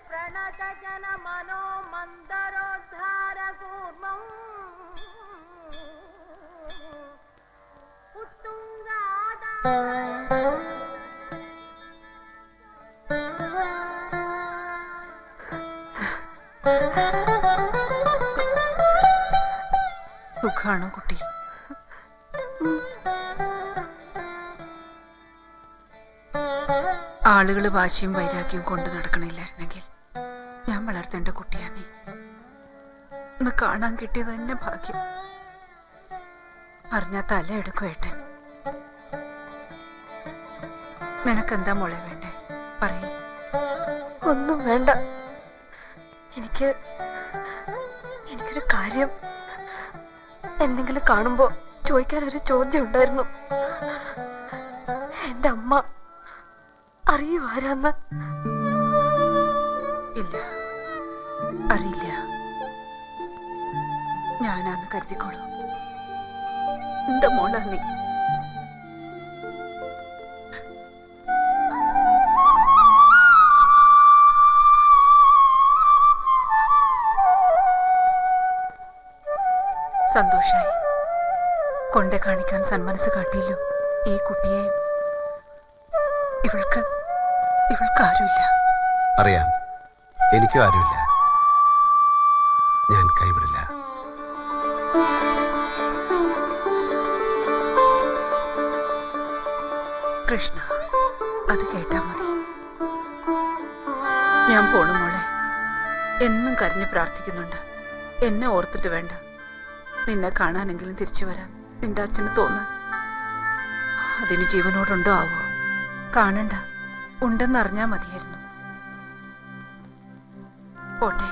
പ്രണതജന മനോ മന്ദരോദ്ധാര കൂർമ്മം സുഖാണോ കുട്ടി? ആളുകൾ വാശിയും വൈരാഗ്യവും കൊണ്ട് നടക്കണില്ലായിരുന്നെങ്കിൽ ഞാൻ വളർത്തേണ്ട കുട്ടിയാ നീ. ഒന്ന് കാണാൻ കിട്ടിയത് തന്നെ ഭാഗ്യം. അറിഞ്ഞാ തല എടുക്കുവേട്ടെ. നിനക്കെന്താ മോളെ വേണ്ടേ? പറയേ. ഒന്നും വേണ്ട. എനിക്കൊരു കാര്യം എന്തെങ്കിലും കാണുമ്പോ ചോദിക്കാൻ ഒരു ചോദ്യം ഉണ്ടായിരുന്നു. എന്റെ അമ്മ അറിയൂ ആരാന്ന്? ഇല്ല, അറിയില്ല. ഞാനാന്ന് കരുതിക്കോളൂ. എന്റെ മോളാ നീ. സന്തോഷായി. കൊണ്ടേ കാണിക്കാൻ സന്മനസ് കാട്ടിയല്ലോ ഈ കുട്ടിയെയും. ഇവൾക്ക് ആരുമില്ല. അറിയാം, എനിക്കും ആരുമില്ല. ഞാൻ കൈവിടില്ല. കൃഷ്ണ, അത് കേട്ടാ മതി. ഞാൻ പോണു മോളെ. എന്നും കരഞ്ഞു പ്രാർത്ഥിക്കുന്നുണ്ട്. എന്നെ ഓർത്തിട്ട് വേണ്ട. നിന്നെ കാണാനെങ്കിലും തിരിച്ചു വരാൻ നിന്റെ അച്ഛന് തോന്നാൻ. അതിന് ജീവനോടുണ്ടോ ആവോ? കാണണ്ട, ഉണ്ടെന്നറിഞ്ഞാ മതിയായിരുന്നു. പോട്ടെ.